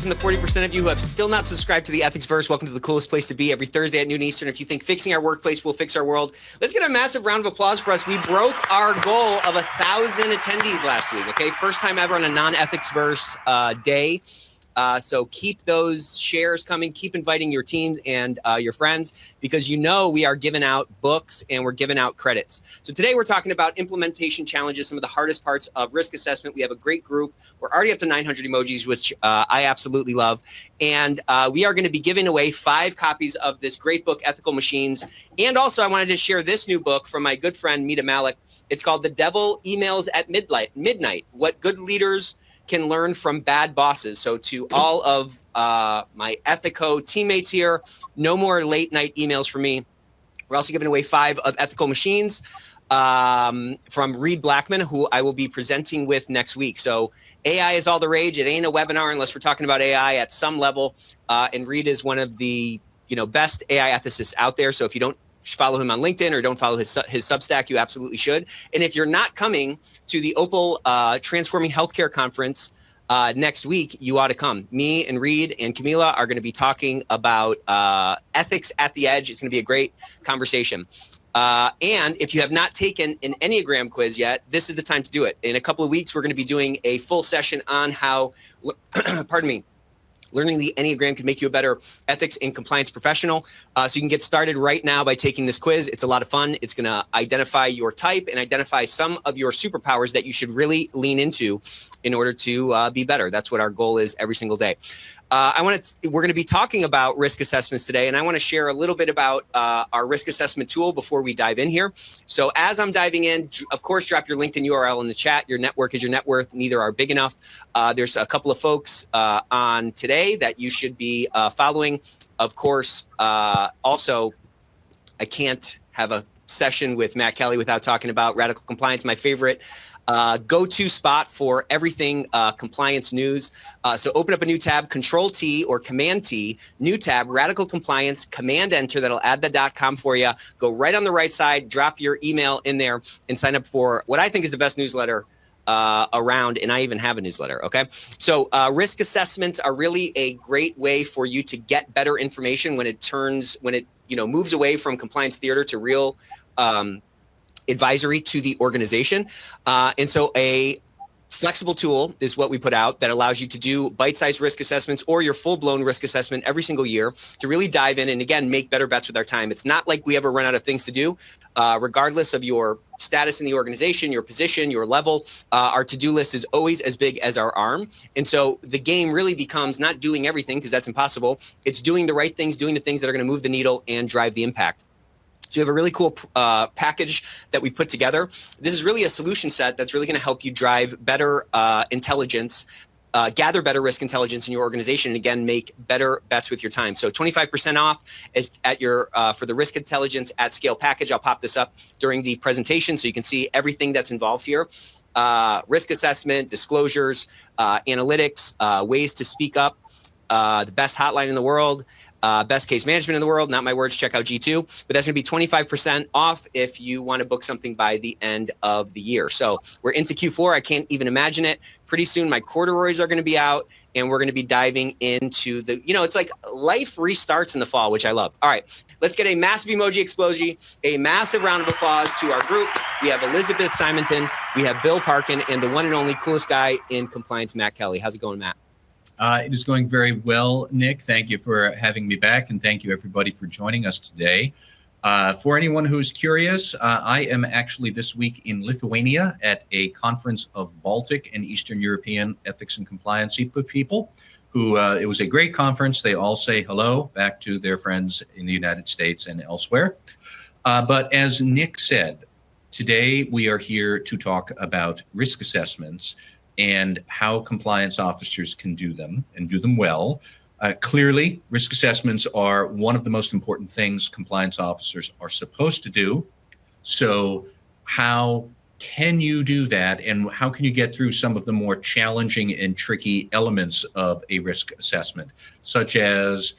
from the 40% of you who have still not subscribed to the Ethicsverse. Welcome to the coolest place to be every Thursday at noon Eastern. If you think fixing our workplace will fix our world, let's get a massive round of applause for us. We broke our goal of 1,000 attendees last week, okay? First time ever on a non-Ethicsverse day. So keep those shares coming. Keep inviting your team and your friends, because you know we are giving out books and we're giving out credits. So today we're talking about implementation challenges, some of the hardest parts of risk assessment. We have a great group. We're already up to 900 emojis, which I absolutely love. And we are going to be giving away 5 copies of this great book, Ethical Machines. And also I wanted to share this new book from my good friend, Mita Malik. It's called The Devil Emails at Midnight, What Good Leaders Can Learn from Bad Bosses. So to all of my Ethico teammates here, no more late night emails from me. We're also giving away 5 of Ethical Machines from Reed Blackman, who I will be presenting with next week. So AI is all the rage. It ain't a webinar unless we're talking about AI at some level. And Reed is one of the best AI ethicists out there. So if you don't follow him on LinkedIn or don't follow his Substack, you absolutely should. And if you're not coming to the Opal Transforming Healthcare Conference next week, you ought to come. Me and Reed and Camila are going to be talking about ethics at the edge. It's going to be a great conversation. And if you have not taken an Enneagram quiz yet, this is the time to do it. In a couple of weeks, we're going to be doing a full session on how, pardon me, learning the Enneagram can make you a better ethics and compliance professional. So you can get started right now by taking this quiz. It's a lot of fun. It's going to identify your type and identify some of your superpowers that you should really lean into in order to be better. That's what our goal is every single day. We're going to be talking about risk assessments today, and I want to share a little bit about our risk assessment tool before we dive in here. So as I'm diving in, of course, drop your LinkedIn URL in the chat. Your network is your net worth. Neither are big enough. There's a couple of folks on today that you should be following. Of course, also, I can't have a session with Matt Kelly without talking about Radical Compliance, my favorite go-to spot for everything compliance news. So open up a new tab, Control T or Command T, new tab, Radical Compliance, Command Enter. That'll add the .com for you. Go right on the right side, drop your email in there, and sign up for what I think is the best newsletter around, and I even have a newsletter. Okay, so risk assessments are really a great way for you to get better information when it moves away from compliance theater to real advisory to the organization. And so a flexible tool is what we put out that allows you to do bite-sized risk assessments or your full-blown risk assessment every single year to really dive in and, again, make better bets with our time. It's not like we ever run out of things to do. Regardless of your status in the organization, your position, your level, our to-do list is always as big as our arm. And so the game really becomes not doing everything, because that's impossible. It's doing the right things, doing the things that are going to move the needle and drive the impact. So you have a really cool package that we've put together. This is really a solution set that's really going to help you drive better intelligence, gather better risk intelligence in your organization, and again, make better bets with your time. So 25% off at your for the risk intelligence at scale package. I'll pop this up during the presentation so you can see everything that's involved here. Risk assessment, disclosures, analytics, ways to speak up, the best hotline in the world, best case management in the world. Not my words, check out G2. But that's going to be 25% off if you want to book something by the end of the year. So we're into Q4. I can't even imagine it. Pretty soon my corduroys are going to be out, and we're going to be diving into it's like life restarts in the fall, which I love. All right, let's get a massive emoji explosion, a massive round of applause to our group. We have Elizabeth Simonton, we have Bill Parkin, and the one and only coolest guy in compliance, Matt Kelly. How's it going, Matt? It is going very well, Nick. Thank you for having me back, and thank you, everybody, for joining us today. For anyone who's curious, I am actually this week in Lithuania at a conference of Baltic and Eastern European ethics and compliance people who it was a great conference. They all say hello back to their friends in the United States and elsewhere. But as Nick said, today we are here to talk about risk assessments and how compliance officers can do them and do them well. Clearly, risk assessments are one of the most important things compliance officers are supposed to do. So how can you do that, and how can you get through some of the more challenging and tricky elements of a risk assessment, such as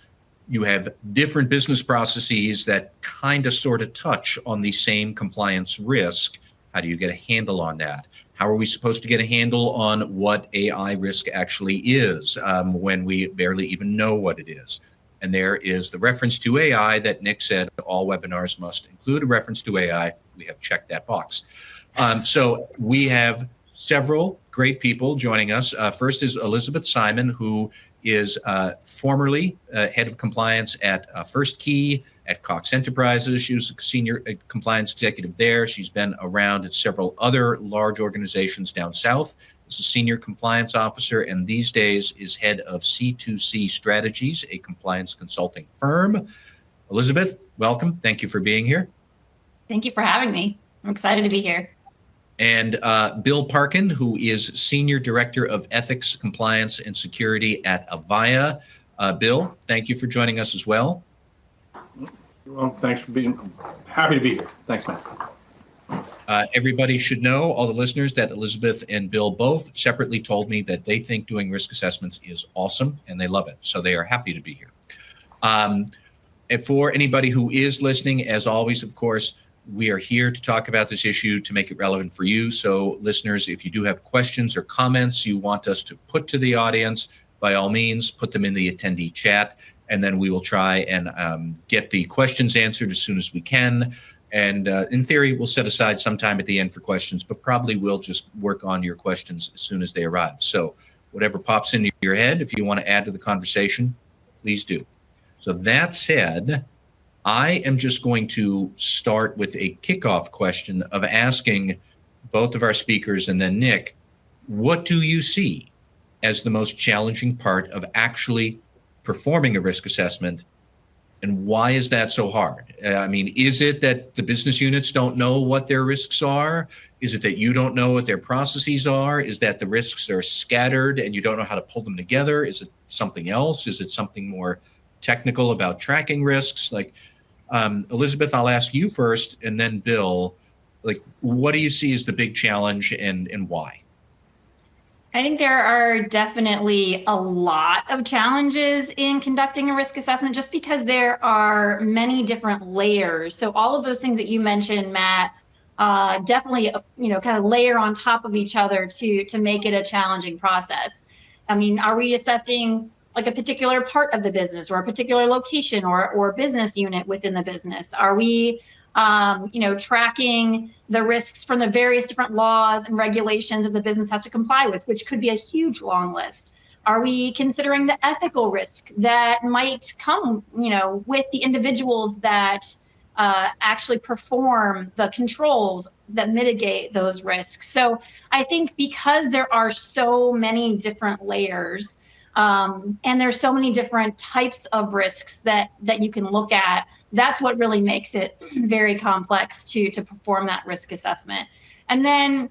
you have different business processes that kind of sort of touch on the same compliance risk. How do you get a handle on that? How are we supposed to get a handle on what AI risk actually is when we barely even know what it is? And there is the reference to AI that Nick said all webinars must include a reference to AI. We have checked that box. So we have several great people joining us. First is Elizabeth Simon, who is formerly head of compliance at First Key at Cox Enterprises. She was a senior compliance executive there. She's been around at several other large organizations down south as a senior compliance officer, and these days is head of C2C Strategies, a compliance consulting firm. Elizabeth, welcome. Thank you for being here. Thank you for having me. I'm excited to be here. And Bill Parkin, who is Senior Director of Ethics, Compliance, and Security at Avaya. Bill, thank you for joining us as well. Well, thanks for being happy to be here. Thanks, Matt. Everybody should know, all the listeners, that Elizabeth and Bill both separately told me that they think doing risk assessments is awesome and they love it. So they are happy to be here. And for anybody who is listening, as always, of course, we are here to talk about this issue to make it relevant for you. So listeners, if you do have questions or comments you want us to put to the audience, by all means, put them in the attendee chat, and then we will try and get the questions answered as soon as we can. And in theory, we'll set aside some time at the end for questions, but probably we'll just work on your questions as soon as they arrive. So whatever pops into your head, if you want to add to the conversation, please do. So that said, I am just going to start with a kickoff question of asking both of our speakers and then Nick, what do you see as the most challenging part of actually performing a risk assessment, and why is that so hard? I mean, is it that the business units don't know what their risks are? Is it that you don't know what their processes are? Is that the risks are scattered and you don't know how to pull them together? Is it something else? Is it something more technical about tracking risks? Like, Elizabeth, I'll ask you first, and then Bill, like, what do you see as the big challenge and why? I think there are definitely a lot of challenges in conducting a risk assessment just because there are many different layers. So all of those things that you mentioned, Matt, definitely, kind of layer on top of each other to make it a challenging process. I mean, are we assessing like a particular part of the business or a particular location or business unit within the business? Are we, tracking the risks from the various different laws and regulations that the business has to comply with, which could be a huge long list? Are we considering the ethical risk that might come, with the individuals that actually perform the controls that mitigate those risks? So I think because there are so many different layers, and there's so many different types of risks that you can look at, that's what really makes it very complex to perform that risk assessment. And then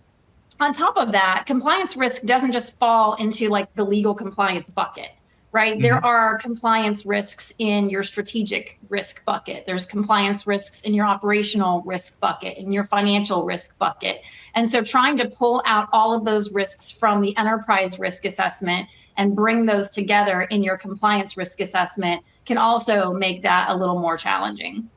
on top of that, compliance risk doesn't just fall into like the legal compliance bucket, right? Mm-hmm. There are compliance risks in your strategic risk bucket. There's compliance risks in your operational risk bucket, in your financial risk bucket. And so trying to pull out all of those risks from the enterprise risk assessment and bring those together in your compliance risk assessment can also make that a little more challenging.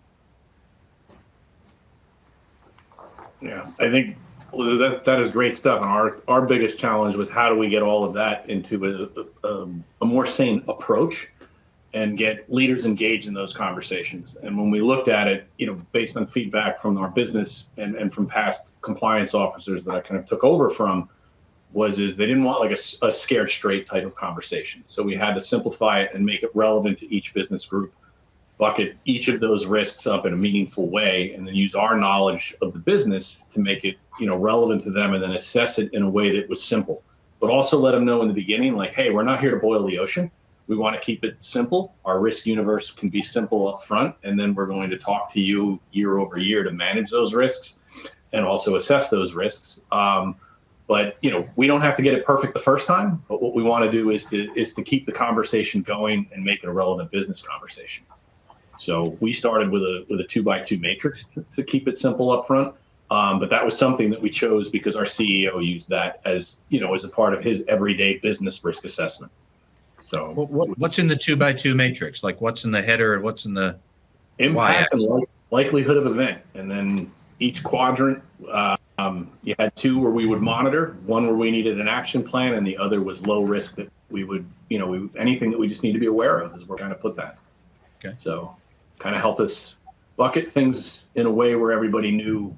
Yeah, I think, Elizabeth, that is great stuff. And our biggest challenge was how do we get all of that into a more sane approach and get leaders engaged in those conversations. And when we looked at it, based on feedback from our business and from past compliance officers that I kind of took over from, is they didn't want like a scared straight type of conversation. So we had to simplify it and make it relevant to each business group, bucket each of those risks up in a meaningful way, and then use our knowledge of the business to make it, relevant to them, and then assess it in a way that was simple, but also let them know in the beginning, like, hey, we're not here to boil the ocean. We want to keep it simple. Our risk universe can be simple up front, and then we're going to talk to you year over year to manage those risks and also assess those risks. But we don't have to get it perfect the first time. But what we want to do is to keep the conversation going and make it a relevant business conversation. So we started with a 2x2 matrix to keep it simple up front. But that was something that we chose because our CEO used that as a part of his everyday business risk assessment. So what's in the 2x2 matrix? Like what's in the header and what's in the impact and likelihood of event, and then each quadrant You had two where we would monitor, one where we needed an action plan, and the other was low risk that we would, anything that we just need to be aware of is where we're going to put that. Okay. So kind of help us bucket things in a way where everybody knew,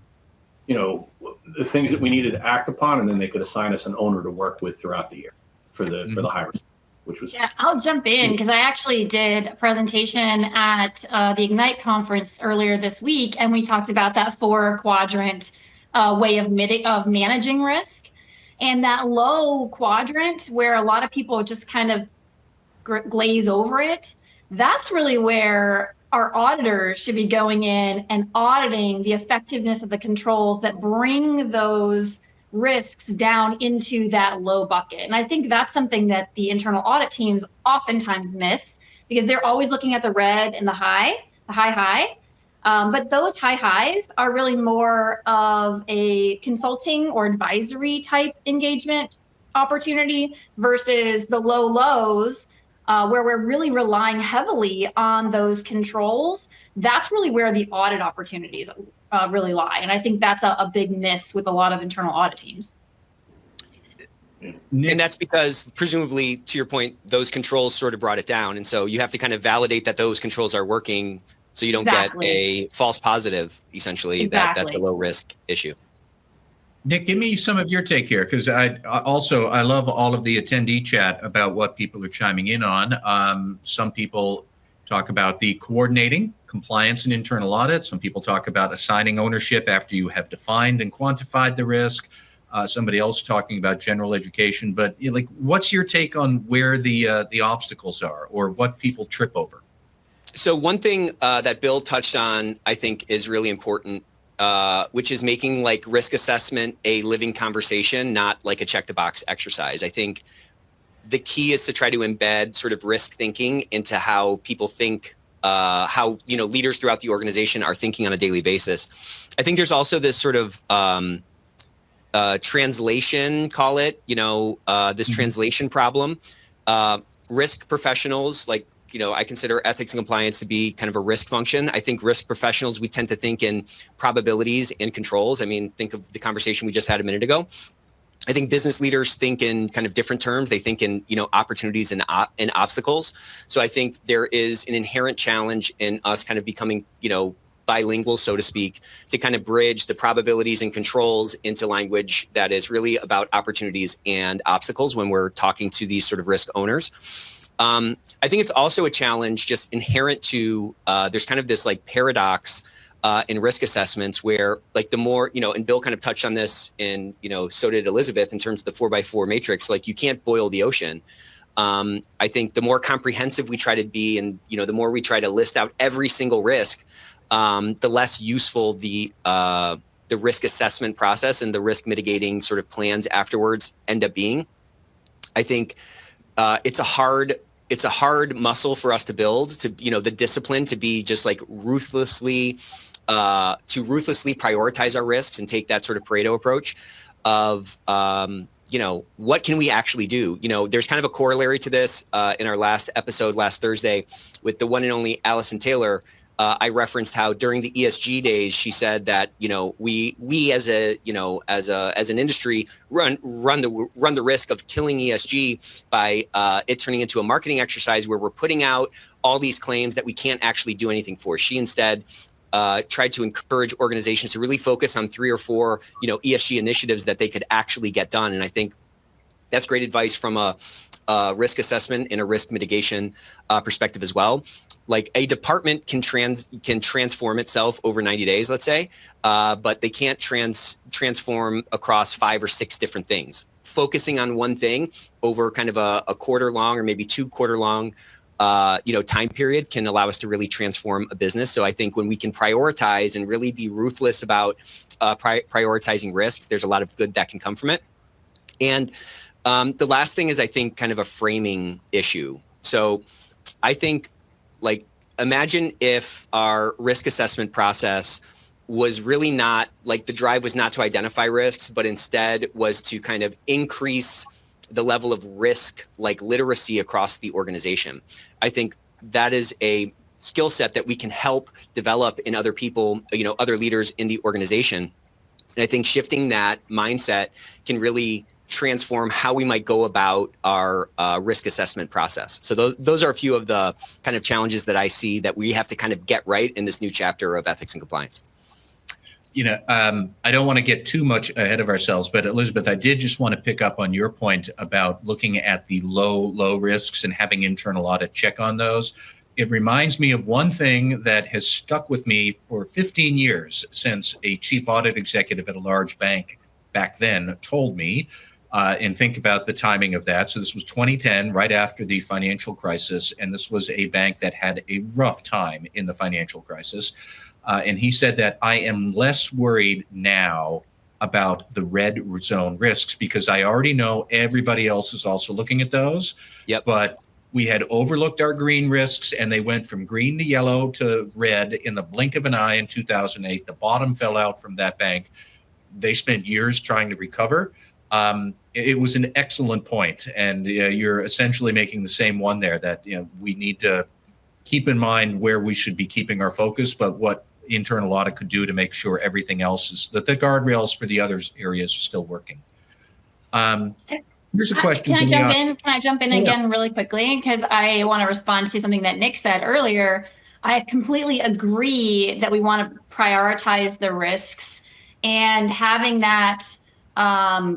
the things that we needed to act upon, and then they could assign us an owner to work with throughout the year for the high risk, which was. Yeah, I'll jump in because I actually did a presentation at the Ignite conference earlier this week, and we talked about that 4-quadrant way of managing risk, and that low quadrant where a lot of people just kind of glaze over it. That's really where our auditors should be going in and auditing the effectiveness of the controls that bring those risks down into that low bucket. And I think that's something that the internal audit teams oftentimes miss because they're always looking at the red and the high. But those high highs are really more of a consulting or advisory type engagement opportunity versus the low lows, where we're really relying heavily on those controls. That's really where the audit opportunities really lie. And I think that's a big miss with a lot of internal audit teams. And that's because, presumably, to your point, those controls sort of brought it down. And so you have to kind of validate that those controls are working so you don't get a false positive, essentially. That's a low risk issue. Nick, give me some of your take here, because I love all of the attendee chat about what people are chiming in on. Some people talk about the coordinating, compliance, and internal audit. Some people talk about assigning ownership after you have defined and quantified the risk. Somebody else talking about general education. But what's your take on where the obstacles are or what people trip over? So one thing that Bill touched on, I think, is really important, which is making risk assessment a living conversation, not like a check the box exercise. I think the key is to try to embed sort of risk thinking into how people think, how leaders throughout the organization are thinking on a daily basis. I think there's also this sort of translation, call it, this translation problem. Risk professionals, I consider ethics and compliance to be kind of a risk function. I think risk professionals, we tend to think in probabilities and controls. I mean, think of the conversation we just had a minute ago. I think business leaders think in kind of different terms. They think in, opportunities and obstacles. So I think there is an inherent challenge in us kind of becoming, bilingual, so to speak, to kind of bridge the probabilities and controls into language that is really about opportunities and obstacles when we're talking to these sort of risk owners. I think it's also a challenge just inherent to, there's kind of this paradox in risk assessments where the more, and Bill kind of touched on this and, so did Elizabeth in terms of the 4x4 matrix, you can't boil the ocean. I think the more comprehensive we try to be and, the more we try to list out every single risk, the less useful the risk assessment process and the risk mitigating sort of plans afterwards end up being. I think it's a hard muscle for us to build, to the discipline to be just ruthlessly prioritize our risks and take that sort of Pareto approach of what can we actually do? There's kind of a corollary to this in our last episode last Thursday with the one and only Allison Taylor. I referenced how during the ESG days, she said that, we as an industry run the risk of killing ESG by it turning into a marketing exercise where we're putting out all these claims that we can't actually do anything for. She instead tried to encourage organizations to really focus on 3 or 4, ESG initiatives that they could actually get done. And I think that's great advice from a risk assessment and a risk mitigation perspective as well. A department can transform itself over 90 days, let's say, but they can't transform across 5 or 6 different things. Focusing on one thing over kind of a quarter long or maybe 2 quarter long time period can allow us to really transform a business. So I think when we can prioritize and really be ruthless about prioritizing risks, there's a lot of good that can come from it. And the last thing is, I think, kind of a framing issue. So I think, imagine if our risk assessment process was really not, the drive was not to identify risks, but instead was to kind of increase the level of risk, literacy across the organization. I think that is a skill set that we can help develop in other people, other leaders in the organization. And I think shifting that mindset can really transform how we might go about our risk assessment process. So those are a few of the kind of challenges that I see that we have to kind of get right in this new chapter of ethics and compliance. I don't want to get too much ahead of ourselves, but Elizabeth, I did just want to pick up on your point about looking at the low risks and having internal audit check on those. It reminds me of one thing that has stuck with me for 15 years since a chief audit executive at a large bank back then told me, and think about the timing of that. So this was 2010, right after the financial crisis, and this was a bank that had a rough time in the financial crisis. And he said that I am less worried now about the red zone risks because I already know everybody else is also looking at those. Yep. But we had overlooked our green risks and they went from green to yellow to red in the blink of an eye in 2008. The bottom fell out from that bank. They spent years trying to recover. It was an excellent point, and you're essentially making the same one there, that we need to keep in mind where we should be keeping our focus, but what internal audit could do to make sure everything else is, that the guardrails for the other areas are still working. Here's a question. Can I jump in again really quickly? Because I want to respond to something that Nick said earlier. I completely agree that we want to prioritize the risks, and having that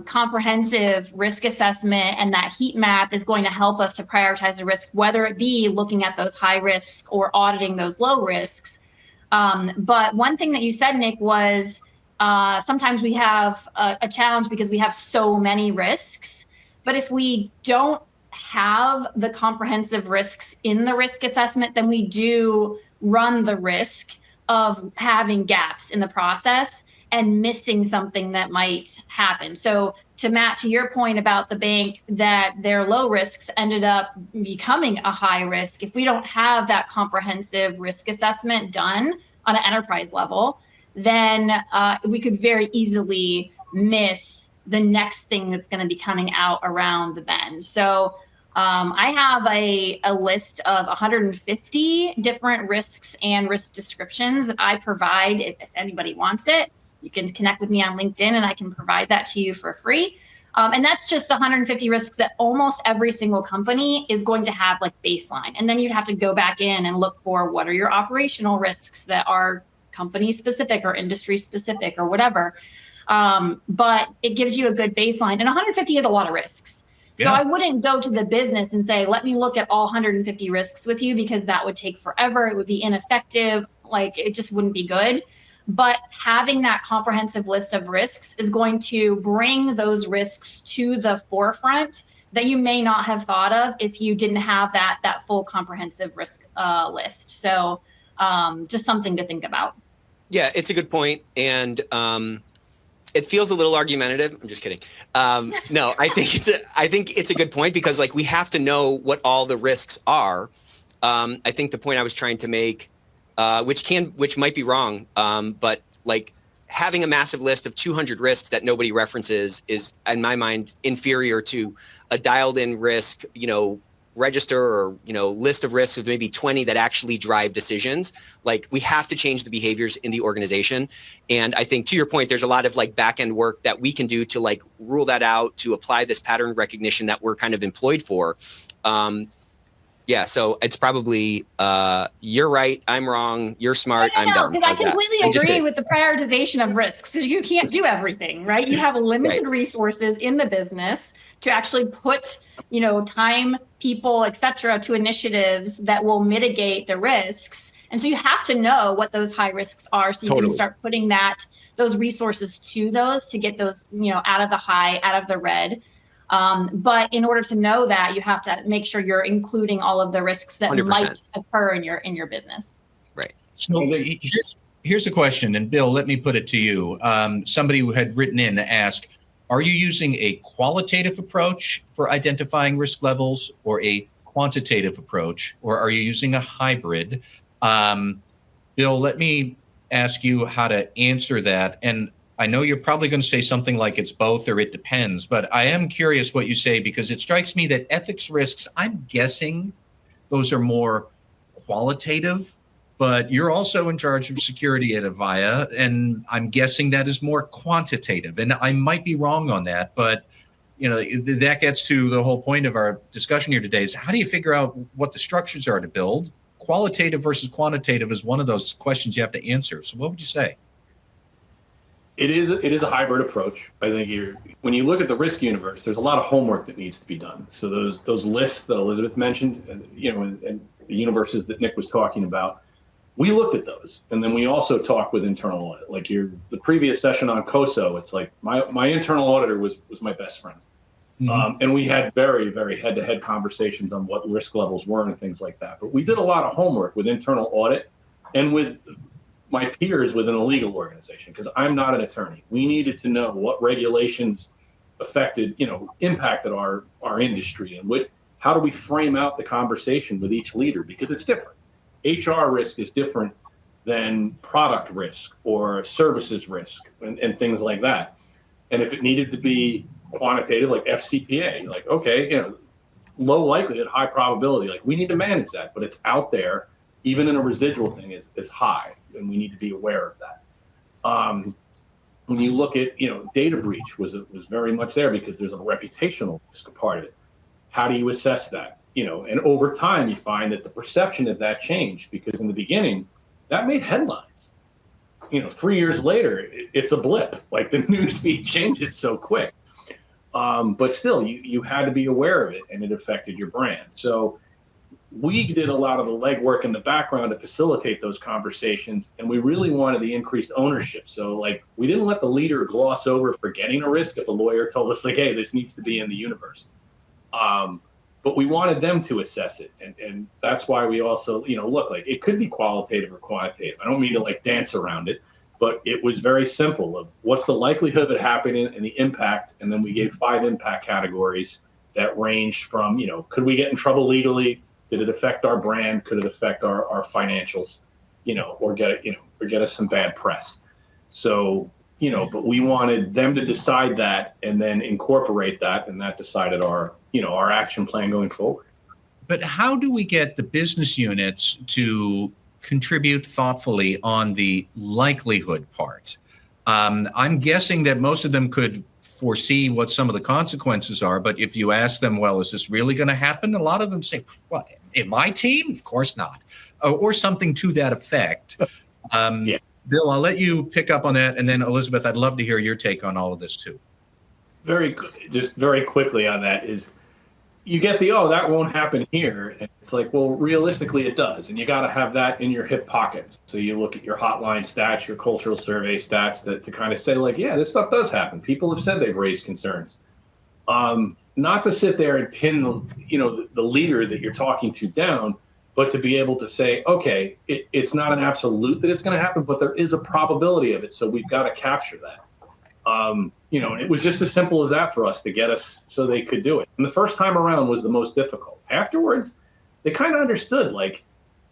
comprehensive risk assessment and that heat map is going to help us to prioritize the risk, whether it be looking at those high risks or auditing those low risks. But one thing that you said, Nick, was sometimes we have a challenge because we have so many risks. But if we don't have the comprehensive risks in the risk assessment, then we do run the risk of having gaps in the process and missing something that might happen. So to your point about the bank, that their low risks ended up becoming a high risk, if we don't have that comprehensive risk assessment done on an enterprise level, then we could very easily miss the next thing that's going to be coming out around the bend. So I have a list of 150 different risks and risk descriptions that I provide if anybody wants it. You can connect with me on LinkedIn and I can provide that to you for free. And that's just 150 risks that almost every single company is going to have like baseline. And then you'd have to go back in and look for what are your operational risks that are company specific or industry specific or whatever. But it gives you a good baseline. And 150 is a lot of risks. Yeah. So I wouldn't go to the business and say, let me look at all 150 risks with you, because that would take forever. It would be ineffective. Like, it just wouldn't be good. But having that comprehensive list of risks is going to bring those risks to the forefront that you may not have thought of if you didn't have that full comprehensive risk list. So just something to think about. Yeah, it's a good point. And it feels a little argumentative. I'm just kidding. No, I think it's a good point, because like, we have to know what all the risks are. I think the point I was trying to make, which might be wrong, but like, having a massive list of 200 risks that nobody references is, in my mind, inferior to a dialed in risk, register or, list of risks of maybe 20 that actually drive decisions. Like, we have to change the behaviors in the organization. And I think, to your point, there's a lot of like back end work that we can do to like rule that out, to apply this pattern recognition that we're kind of employed for. Yeah, so it's probably you're right, I'm wrong, you're smart, I'm dumb. Because I completely agree with the prioritization of risks, because you can't do everything, right? You have limited resources in the business to actually put, time, people, et cetera, to initiatives that will mitigate the risks. And so you have to know what those high risks are, so you can start putting those resources to get those, out of the high, out of the red. But in order to know that, you have to make sure you're including all of the risks that 100%. Might occur in your business. Right. So here's a question, and Bill, let me put it to you. Somebody who had written in to ask, are you using a qualitative approach for identifying risk levels, or a quantitative approach, or are you using a hybrid? Bill, let me ask you how to answer that. And I know you're probably going to say something like it's both or it depends, but I am curious what you say, because it strikes me that ethics risks, I'm guessing those are more qualitative but you're also in charge of security at Avaya, and I'm guessing that is more quantitative. And I might be wrong on that, but that gets to the whole point of our discussion here today: is how do you figure out what the structures are to build? Qualitative versus quantitative is one of those questions you have to answer. So what would you say? It is a hybrid approach. I think when you look at the risk universe, there's a lot of homework that needs to be done. So those lists that Elizabeth mentioned, and the universes that Nick was talking about, we looked at those, and then we also talked with internal audit. Like the previous session on COSO, it's like my internal auditor was my best friend, and we had very, very head-to-head conversations on what risk levels were and things like that. But we did a lot of homework with internal audit and with my peers within a legal organization, because I'm not an attorney. We needed to know what regulations impacted our industry, and how do we frame out the conversation with each leader, because it's different. HR risk is different than product risk or services risk and things like that. And if it needed to be quantitative, like FCPA, like, okay, low likelihood, high probability, like we need to manage that, but it's out there. Even in a residual thing is high, and we need to be aware of that. When you look at, data breach was very much there, because there's a reputational risk part of it. How do you assess that? And over time you find that the perception of that changed, because in the beginning that made headlines. 3 years later, it's a blip. Like, the news feed changes so quick. But still, you had to be aware of it, and it affected your brand. So we did a lot of the legwork in the background to facilitate those conversations, and we really wanted the increased ownership. So, like, we didn't let the leader gloss over forgetting a risk if a lawyer told us, like, hey, this needs to be in the universe. But we wanted them to assess it, and that's why we also, look, like, it could be qualitative or quantitative. I don't mean to, like, dance around it, but it was very simple of what's the likelihood of it happening and the impact, and then we gave 5 impact categories that ranged from, could we get in trouble legally? Did it affect our brand? Could it affect our financials? Or get us some bad press? So, but we wanted them to decide that and then incorporate that, and that decided our action plan going forward. But how do we get the business units to contribute thoughtfully on the likelihood part? I'm guessing that most of them could foresee what some of the consequences are, but if you ask them, well, is this really going to happen? A lot of them say, well, in my team, of course not, or something to that effect. Yeah. Bill, I'll let you pick up on that, and then Elizabeth, I'd love to hear your take on all of this too. Just very quickly on that is, you get that won't happen here. And it's like, well, realistically it does. And you got to have that in your hip pockets. So you look at your hotline stats, your cultural survey stats to kind of say, like, yeah, this stuff does happen. People have said they've raised concerns. Not to sit there and pin the leader that you're talking to down, but to be able to say, okay, it's not an absolute that it's going to happen, but there is a probability of it. So we've got to capture that. And it was just as simple as that for us to get us so they could do it. And the first time around was the most difficult. Afterwards, they kind of understood, like,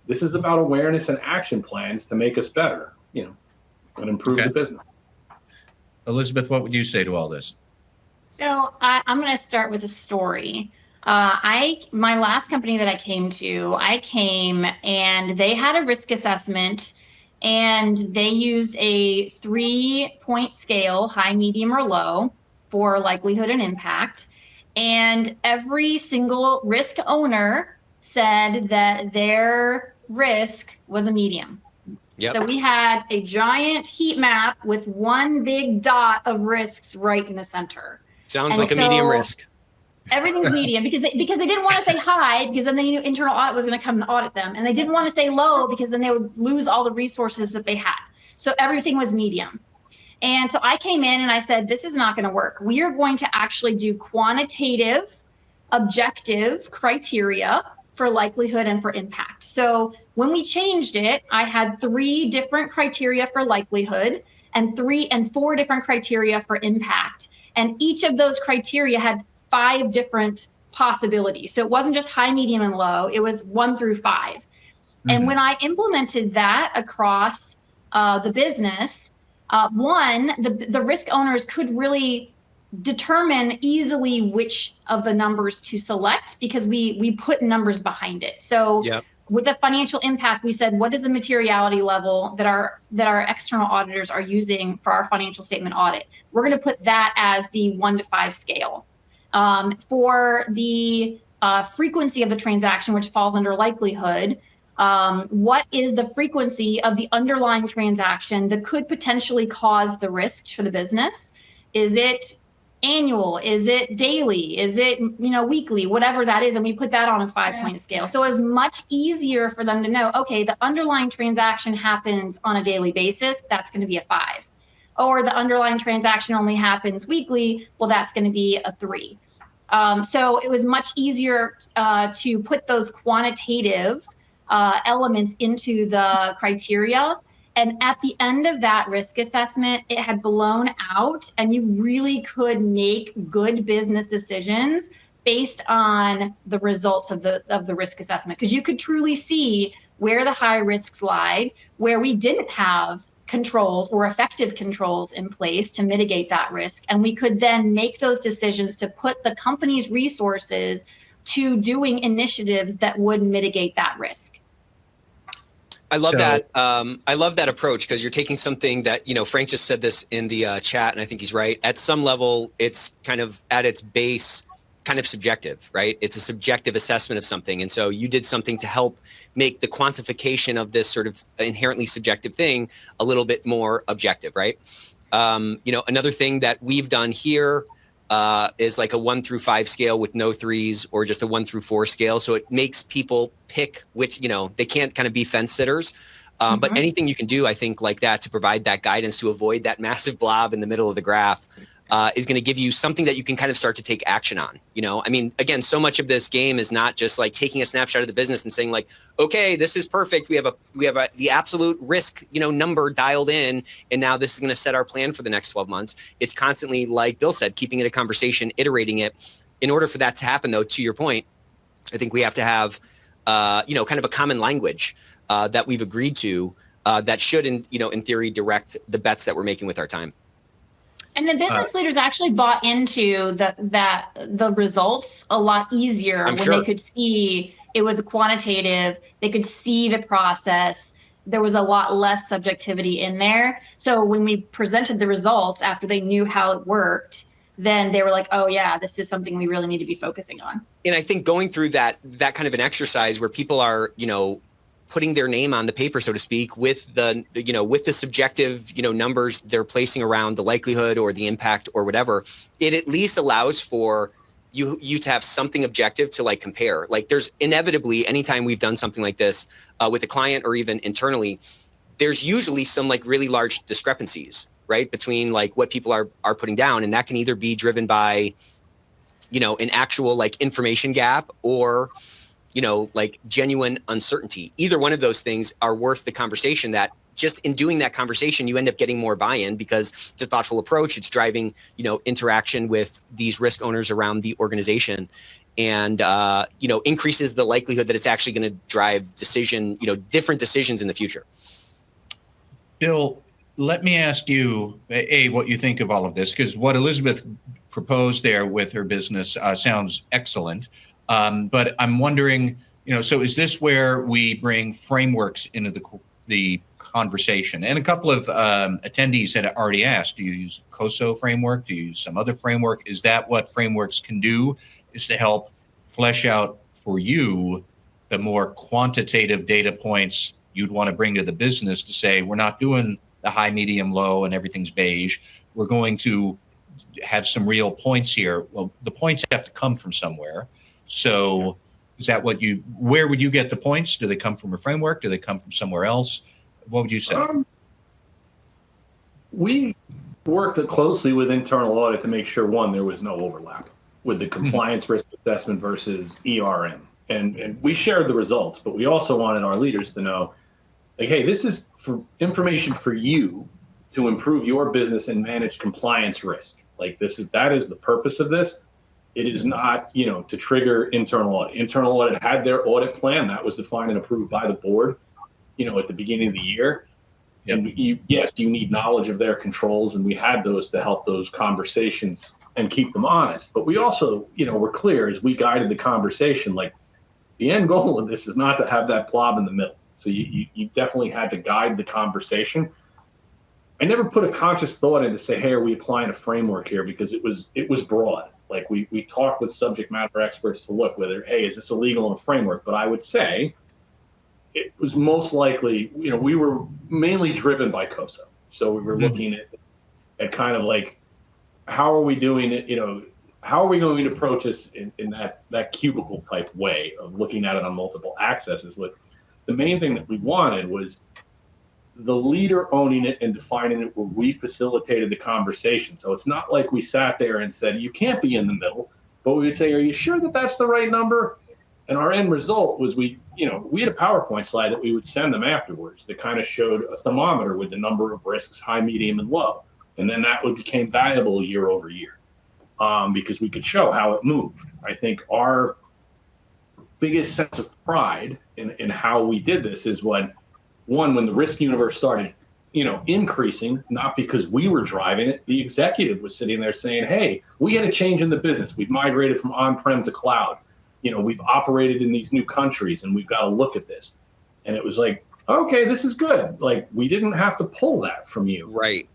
this is about awareness and action plans to make us better, and improve the business. Elizabeth, what would you say to all this? So I'm going to start with a story. My last company that I came and they had a risk assessment, and they used a 3-point scale, high, medium, or low, for likelihood and impact. And every single risk owner said that their risk was a medium. Yep. So we had a giant heat map with one big dot of risks right in the center. Sounds like a medium risk. Everything's medium because they didn't want to say high, because then the internal audit was going to come and audit them. And they didn't want to say low because then they would lose all the resources that they had. So everything was medium. And so I came in and I said, this is not going to work. We are going to actually do quantitative, objective criteria for likelihood and for impact. So when we changed it, I had 3 different criteria for likelihood and 4 different criteria for impact. And each of those criteria had 5 different possibilities. So it wasn't just high, medium, and low. It was 1 through 5. Mm-hmm. And when I implemented that across the business, the risk owners could really determine easily which of the numbers to select, because we put numbers behind it. So yep. with the financial impact, we said, what is the materiality level that our external auditors are using for our financial statement audit? We're going to put that as the 1 to 5 scale. For the frequency of the transaction, which falls under likelihood, what is the frequency of the underlying transaction that could potentially cause the risk for the business? Is it annual? Is it daily? Is it, weekly? Whatever that is. And we put that on a 5-point scale. So it was much easier for them to know, okay, the underlying transaction happens on a daily basis. That's going to be a 5. Or the underlying transaction only happens weekly. Well, that's going to be a 3. So it was much easier to put those quantitative elements into the criteria. And at the end of that risk assessment, it had blown out, and you really could make good business decisions based on the results of the risk assessment, because you could truly see where the high risks lied, where we didn't have controls or effective controls in place to mitigate that risk. And we could then make those decisions to put the company's resources to doing initiatives that would mitigate that risk. I love that. I love that approach, because you're taking something that, Frank just said this in the chat, and I think he's right. At some level, it's kind of at its base, kind of subjective, right? It's a subjective assessment of something. And so you did something to help make the quantification of this sort of inherently subjective thing a little bit more objective, right? Another thing that we've done here is like a 1 through 5 scale with no 3s, or just a 1 through 4 scale. So it makes people pick which, they can't kind of be fence sitters. But anything you can do, I think, like that, to provide that guidance to avoid that massive blob in the middle of the graph is going to give you something that you can kind of start to take action on. Again, so much of this game is not just like taking a snapshot of the business and saying like, okay, this is perfect. We have the absolute risk, number dialed in, and now this is going to set our plan for the next 12 months. It's constantly, like Bill said, keeping it a conversation, iterating it. In order for that to happen, though, to your point, I think we have to have, kind of a common language that we've agreed to that should, in theory, direct the bets that we're making with our time. And the business leaders actually bought into the results a lot easier when they could see it was a quantitative. They could see the process. There was a lot less subjectivity in there. So when we presented the results after they knew how it worked, then they were like, oh yeah, this is something we really need to be focusing on. And I think going through that kind of an exercise where people are, putting their name on the paper, so to speak, with the, with the subjective, numbers they're placing around the likelihood or the impact or whatever, it at least allows for you to have something objective to like compare. Like there's inevitably, anytime we've done something like this with a client or even internally, there's usually some like really large discrepancies, right? Between like what people are putting down. And that can either be driven by, an actual like information gap or, like genuine uncertainty. Either one of those things are worth the conversation. That just in doing that conversation, you end up getting more buy-in because it's a thoughtful approach. It's driving, interaction with these risk owners around the organization, and, increases the likelihood that it's actually going to drive different decisions in the future. Bill, let me ask you, what you think of all of this, because what Elizabeth proposed there with her business sounds excellent. But I'm wondering, so is this where we bring frameworks into the conversation? And a couple of attendees had already asked, do you use COSO framework? Do you use some other framework? Is that what frameworks can do, is to help flesh out for you the more quantitative data points you'd want to bring to the business to say, we're not doing the high, medium, low, and everything's beige. We're going to have some real points here. Well, the points have to come from somewhere. So is that where would you get the points? Do they come from a framework? Do they come from somewhere else? What would you say? We worked closely with internal audit to make sure, one, there was no overlap with the compliance risk assessment versus ERM. And we shared the results, but we also wanted our leaders to know, like, hey, this is for information for you to improve your business and manage compliance risk. Like that is the purpose of this. It is not, to trigger internal audit. Internal audit had their audit plan that was defined and approved by the board, at the beginning of the year. Yep. And yes, you need knowledge of their controls, and we had those to help those conversations and keep them honest. But we also, were clear as we guided the conversation, like, the end goal of this is not to have that blob in the middle. So you definitely had to guide the conversation. I never put a conscious thought in to say, hey, are we applying a framework here? Because it was broad. Like we talked with subject matter experts to look whether, hey, is this illegal in a framework? But I would say it was most likely, we were mainly driven by COSO. So we were looking at kind of like, how are we doing it? How are we going to approach this in that cubicle type way of looking at it on multiple accesses? But the main thing that we wanted was the leader owning it and defining it where we facilitated the conversation. So it's not like we sat there and said, you can't be in the middle, but we would say, are you sure that that's the right number? And our end result was we had a PowerPoint slide that we would send them afterwards that kind of showed a thermometer with the number of risks, high, medium, and low. And then that became valuable year over year because we could show how it moved. I think our biggest sense of pride in how we did this is when the risk universe started, increasing, not because we were driving it, the executive was sitting there saying, hey, we had a change in the business. We've migrated from on-prem to cloud. We've operated in these new countries and we've got to look at this. And it was like, okay, this is good. Like, we didn't have to pull that from you. Right.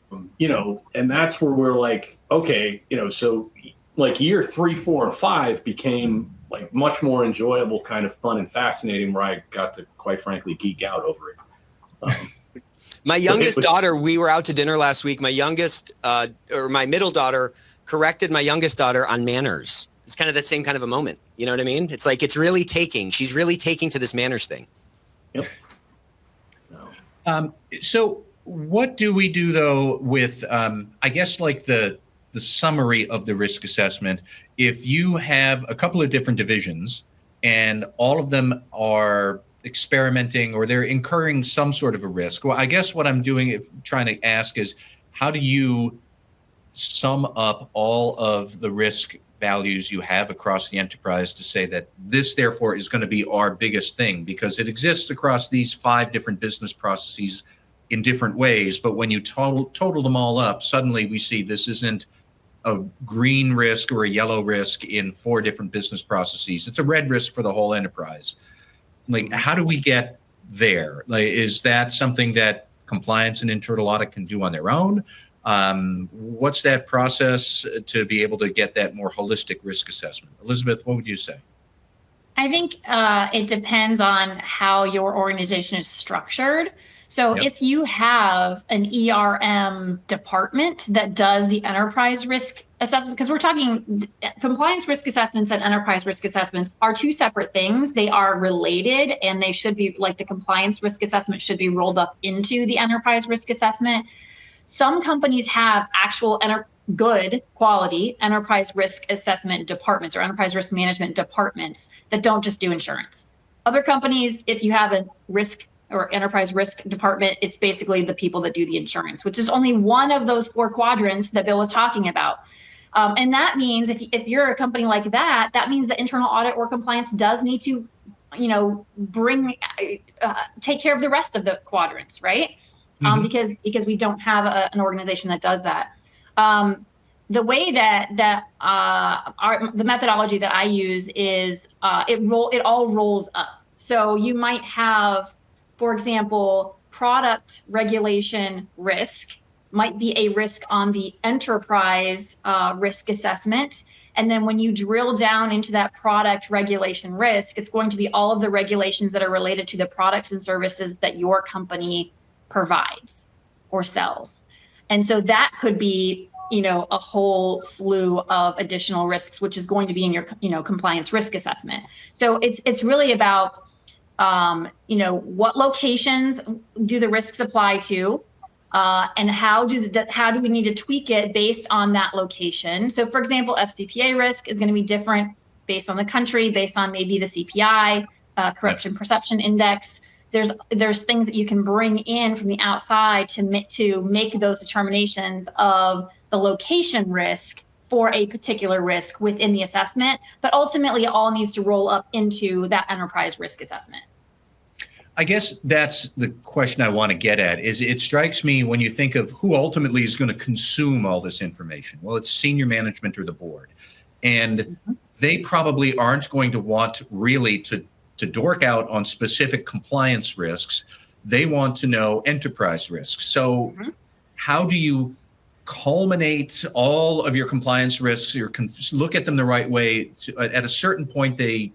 And that's where we're like, okay, so like year 3, 4, and 5 became like much more enjoyable, kind of fun and fascinating, where I got to, quite frankly, geek out over it. My youngest daughter, we were out to dinner last week. My youngest, or my middle daughter, corrected my youngest daughter on manners. It's kind of that same kind of a moment. You know what I mean? It's like, she's really taking to this manners thing. Yep. So what do we do though with, I guess, like the summary of the risk assessment? If you have a couple of different divisions and all of them are experimenting or they're incurring some sort of a risk, well, I guess what I'm trying to ask is, how do you sum up all of the risk values you have across the enterprise to say that this therefore is going to be our biggest thing, because it exists across these 5 different business processes in different ways, but when you total them all up, suddenly we see this isn't a green risk or a yellow risk in 4 different business processes. It's a red risk for the whole enterprise. Like, how do we get there? Like, is that something that compliance and internal audit can do on their own? What's that process to be able to get that more holistic risk assessment? Elizabeth, what would you say? I think it depends on how your organization is structured. So if you have an ERM department that does the enterprise risk assessments, because we're talking compliance risk assessments and enterprise risk assessments are 2 separate things. They are related, and they should be, like, the compliance risk assessment should be rolled up into the enterprise risk assessment. Some companies have actual good quality enterprise risk assessment departments or enterprise risk management departments that don't just do insurance. Other companies, if you have a risk or enterprise risk department, it's basically the people that do the insurance, which is only one of those 4 quadrants that Bill was talking about. And that means if you're a company like that, that means that internal audit or compliance does need to, take care of the rest of the quadrants, right? Because we don't have an organization that does that. The way that the methodology that I use is it all rolls up. So you might have, for example, product regulation risk might be a risk on the enterprise risk assessment. And then when you drill down into that product regulation risk, it's going to be all of the regulations that are related to the products and services that your company provides or sells. And so that could be, a whole slew of additional risks, which is going to be in your, compliance risk assessment. So it's really about, what locations do the risks apply to, and how do we need to tweak it based on that location? So, for example, FCPA risk is going to be different based on the country, based on maybe the CPI, corruption perception index. There's things that you can bring in from the outside to make those determinations of the location risk for a particular risk within the assessment. But ultimately, it all needs to roll up into that enterprise risk assessment. I guess that's the question I want to get at. Is it strikes me when you think of who ultimately is going to consume all this information. Well, it's senior management or the board. And they probably aren't going to want really to dork out on specific compliance risks. They want to know enterprise risks. So how do you culminate all of your compliance risks, look at them the right way? At a certain point, they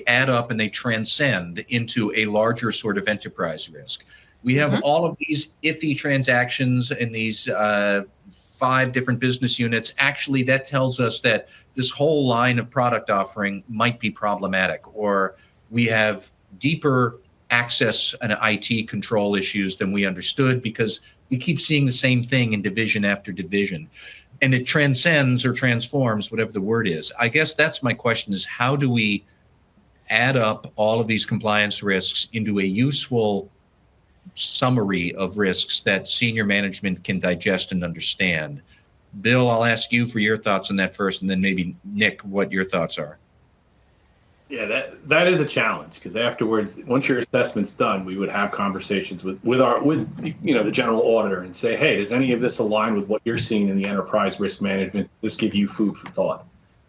add up and they transcend into a larger sort of enterprise risk. We have all of these iffy transactions in these 5 different business units. Actually, that tells us that this whole line of product offering might be problematic, or we have deeper access and IT control issues than we understood because we keep seeing the same thing in division after division. And it transcends or transforms, whatever the word is. I guess that's my question, is how do we add up all of these compliance risks into a useful summary of risks that senior management can digest and understand? Bill, I'll ask you for your thoughts on that first, and then maybe Nick, what your thoughts are. Yeah, that is a challenge, because afterwards, once your assessment's done, we would have conversations with the general auditor and say, hey, does any of this align with what you're seeing in the enterprise risk management? Does this give you food for thought?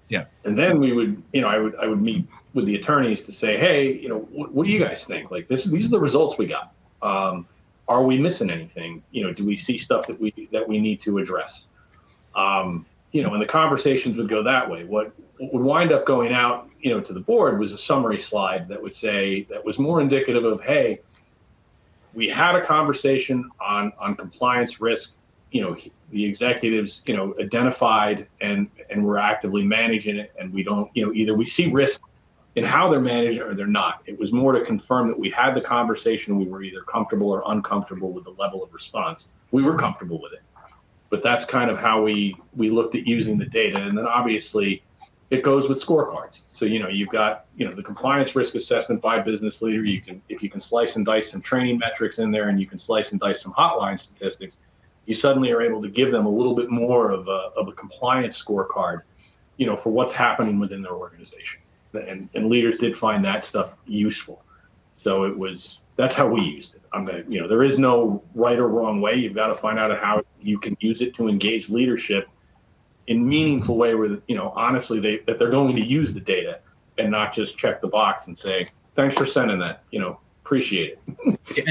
Yeah. And then we would, I would meet with the attorneys to say, hey, what do you guys think? Like these are the results we got. Are we missing anything? Do we see stuff that we need to address? And the conversations would go that way. What would wind up going out, to the board was a summary slide that would say, that was more indicative of, hey, we had a conversation on compliance risk. The executives, identified and we're actively managing it. And we don't, either we see risk in how they're managed or they're not. It was more to confirm that we had the conversation and we were either comfortable or uncomfortable with the level of response. We were comfortable with it. But that's kind of how we looked at using the data. And then obviously it goes with scorecards. So, you've got, the compliance risk assessment by business leader. If you can slice and dice some training metrics in there, and you can slice and dice some hotline statistics, you suddenly are able to give them a little bit more of a compliance scorecard, for what's happening within their organization. And leaders did find that stuff useful. So that's how we used it. There is no right or wrong way. You've got to find out how you can use it to engage leadership in meaningful way where, honestly, that they're going to use the data and not just check the box and say, thanks for sending that, appreciate it.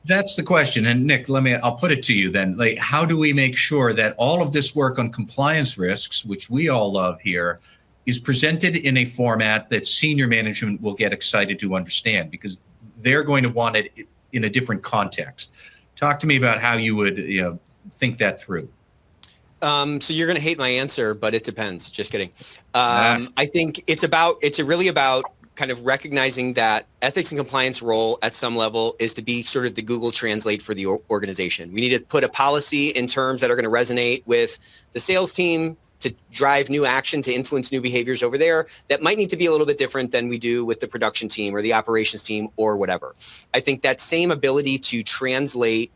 That's the question. And Nick, I'll put it to you then. Like, how do we make sure that all of this work on compliance risks, which we all love here, is presented in a format that senior management will get excited to understand, because they're going to want it in a different context. Talk to me about how you would think that through. So you're going to hate my answer, but it depends. Just kidding. I think it's really about kind of recognizing that ethics and compliance role at some level is to be sort of the Google Translate for the organization. We need to put a policy in terms that are going to resonate with the sales team to drive new action, to influence new behaviors over there that might need to be a little bit different than we do with the production team or the operations team or whatever. I think that same ability to translate,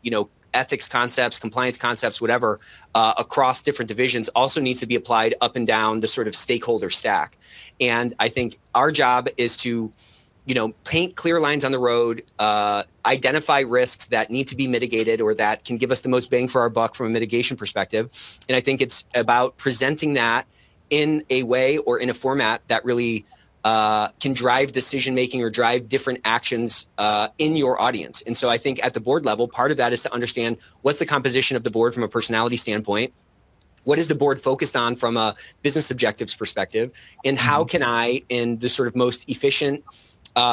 ethics concepts, compliance concepts, whatever, across different divisions also needs to be applied up and down the sort of stakeholder stack. And I think our job is to, paint clear lines on the road, identify risks that need to be mitigated or that can give us the most bang for our buck from a mitigation perspective. And I think it's about presenting that in a way or in a format that really can drive decision-making or drive different actions in your audience. And so I think at the board level, part of that is to understand what's the composition of the board from a personality standpoint. What is the board focused on from a business objectives perspective? And how can I, in the sort of most efficient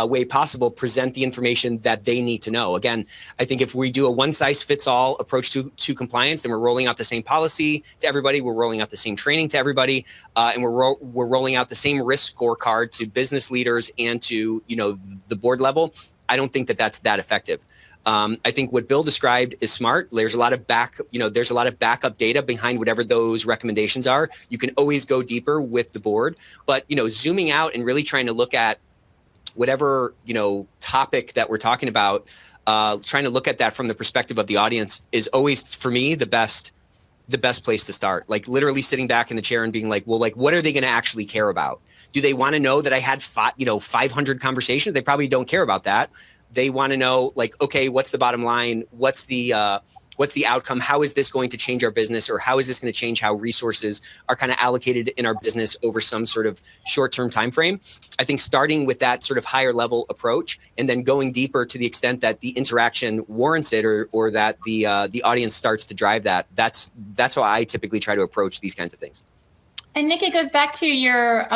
way possible, present the information that they need to know? Again, I think if we do a one-size-fits-all approach to compliance, then we're rolling out the same policy to everybody, we're rolling out the same training to everybody, and we're rolling out the same risk scorecard to business leaders and to the board level. I don't think that that's that effective. I think what Bill described is smart. There's a lot of backup data behind whatever those recommendations are. You can always go deeper with the board, but zooming out and really trying to look at whatever topic that we're talking about, trying to look at that from the perspective of the audience is always, for me, the best place to start. Like literally sitting back in the chair and being like, well, like what are they going to actually care about? Do they want to know that I had 500 conversations? They probably don't care about that. They want to know, like, okay, what's the bottom line? What's the what's the outcome? How is this going to change our business, or how is this going to change how resources are kind of allocated in our business over some sort of short-term time frame? I think starting with that sort of higher level approach and then going deeper to the extent that the interaction warrants it, or that the audience starts to drive that. That's how I typically try to approach these kinds of things. And Nick, it goes back to your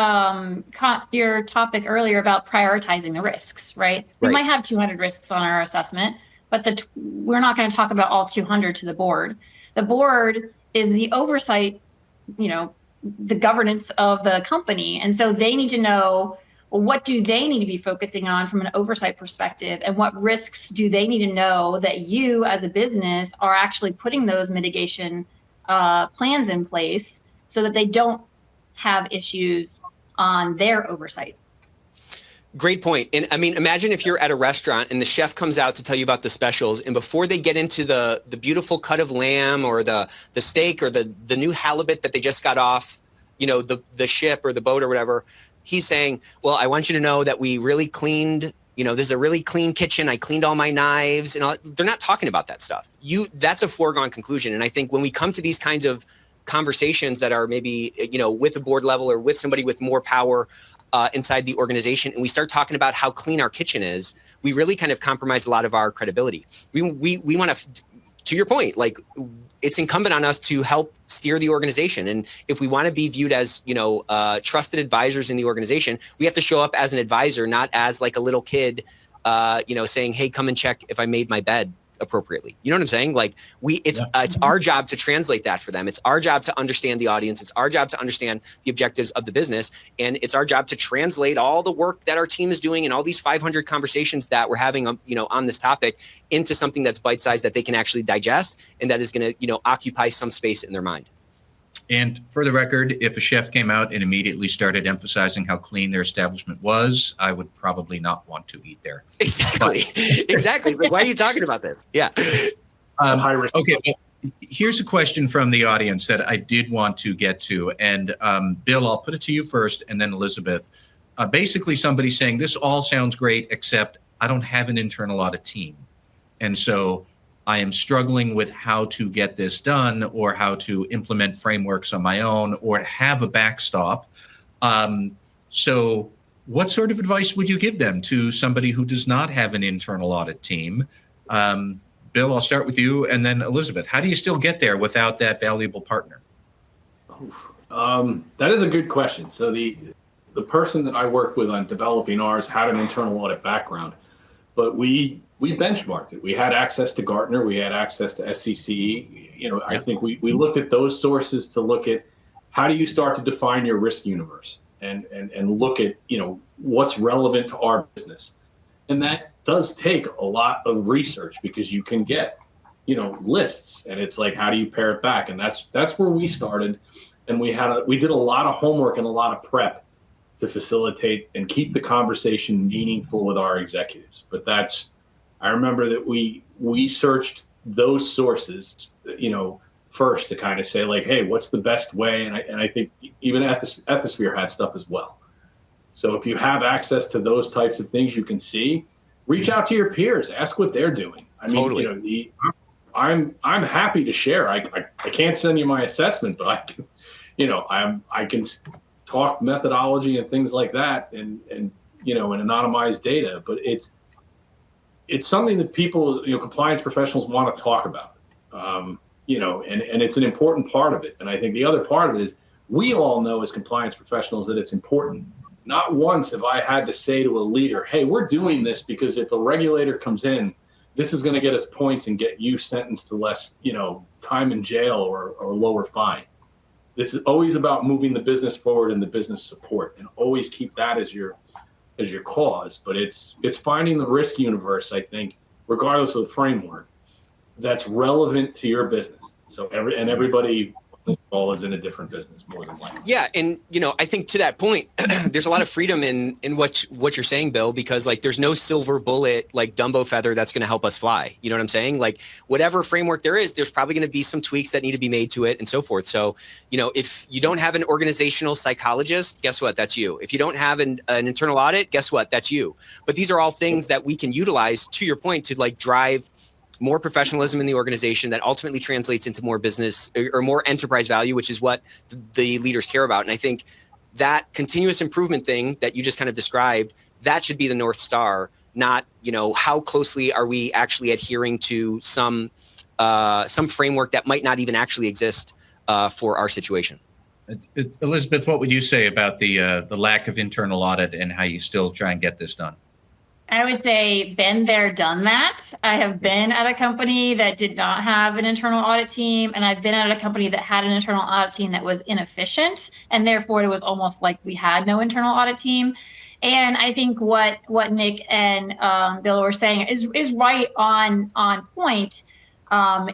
topic earlier about prioritizing the risks, right? We might have 200 risks on our assessment, but we're not going to talk about all 200 to the board. The board is the oversight, the governance of the company. And so they need to know, well, what do they need to be focusing on from an oversight perspective, and what risks do they need to know that you as a business are actually putting those mitigation plans in place so that they don't have issues on their oversight. Great point. And I mean, imagine if you're at a restaurant and the chef comes out to tell you about the specials, and before they get into the beautiful cut of lamb or the steak or the new halibut that they just got off, the ship or the boat or whatever, he's saying, well, I want you to know that we really cleaned, this is a really clean kitchen. I cleaned all my knives and all. They're not talking about that stuff. That's a foregone conclusion. And I think when we come to these kinds of conversations that are maybe, with a board level or with somebody with more power inside the organization, and we start talking about how clean our kitchen is, we really kind of compromise a lot of our credibility. We want to your point, like, it's incumbent on us to help steer the organization. And if we want to be viewed as, trusted advisors in the organization, we have to show up as an advisor, not as like a little kid, saying, hey, come and check if I made my bed appropriately. You know what I'm saying? Like it's our job to translate that for them. It's our job to understand the audience. It's our job to understand the objectives of the business. And it's our job to translate all the work that our team is doing and all these 500 conversations that we're having, on this topic into something that's bite-sized that they can actually digest and that is going to, occupy some space in their mind. And for the record, if a chef came out and immediately started emphasizing how clean their establishment was, I would probably not want to eat there. Exactly. Exactly. It's like, why are you talking about this? Yeah. Okay. Here's a question from the audience that I did want to get to. And Bill, I'll put it to you first, and then Elizabeth. Basically, somebody's saying, this all sounds great, except I don't have an internal audit team. And so I am struggling with how to get this done, or how to implement frameworks on my own, or have a backstop. So what sort of advice would you give them to somebody who does not have an internal audit team? Bill, I'll start with you, and then Elizabeth. How do you still get there without that valuable partner? That is a good question. So the person that I worked with on developing ours had an internal audit background, but we benchmarked it. We had access to Gartner. We had access to SCCE. I think we looked at those sources to look at how do you start to define your risk universe and look at, what's relevant to our business. And that does take a lot of research, because you can get, lists, and it's like, how do you pare it back? And that's where we started. And we did a lot of homework and a lot of prep to facilitate and keep the conversation meaningful with our executives. But I remember that we searched those sources, first to kind of say, like, hey, what's the best way? And I think even Ethisphere had stuff as well. So if you have access to those types of things, you can see, reach out to your peers, ask what they're doing. I mean, totally. I'm happy to share. I can't send you my assessment, but I can talk methodology and things like that, and and anonymized data. But it's something that people, compliance professionals want to talk about, and it's an important part of it. And I think the other part of it is, we all know as compliance professionals that it's important. Not once have I had to say to a leader, hey, we're doing this because if a regulator comes in, this is going to get us points and get you sentenced to less, time in jail or lower fine. This is always about moving the business forward and the business support, and always keep that as your cause. But it's finding the risk universe, I think, regardless of the framework, that's relevant to your business. So everybody all is in a different business, more than likely. Yeah, and I think to that point, there's a lot of freedom in what you're saying, Bill, because like there's no silver bullet like Dumbo feather that's going to help us fly. You know what I'm saying? Like whatever framework there is, there's probably going to be some tweaks that need to be made to it and so forth. So if you don't have an organizational psychologist, guess what? That's you. If you don't have an internal audit, guess what? That's you. But these are all things that we can utilize, to your point, to like drive more professionalism in the organization that ultimately translates into more business or more enterprise value, which is what the leaders care about. And I think that continuous improvement thing that you just kind of described, that should be the North Star, not, how closely are we actually adhering to some framework that might not even actually exist for our situation. Elizabeth, what would you say about the lack of internal audit and how you still try and get this done? I would say been there, done that. I have been at a company that did not have an internal audit team, and I've been at a company that had an internal audit team that was inefficient, and therefore it was almost like we had no internal audit team. And I think what Nick and Bill were saying is right on point. One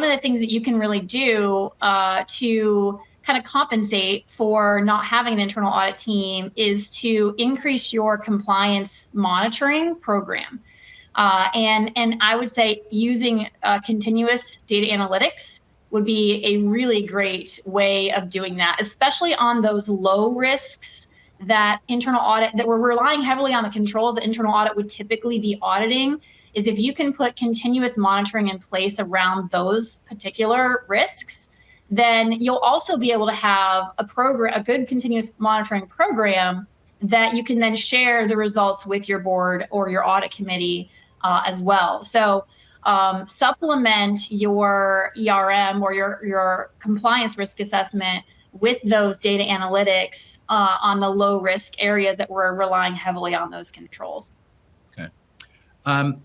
of the things that you can really do to kind of compensate for not having an internal audit team is to increase your compliance monitoring program. And I would say using continuous data analytics would be a really great way of doing that, especially on those low risks that internal audit, that we're relying heavily on the controls that internal audit would typically be auditing. Is if you can put continuous monitoring in place around those particular risks, then you'll also be able to have a good continuous monitoring program that you can then share the results with your board or your audit committee as well. So supplement your ERM or your compliance risk assessment with those data analytics on the low risk areas that we're relying heavily on those controls. Okay.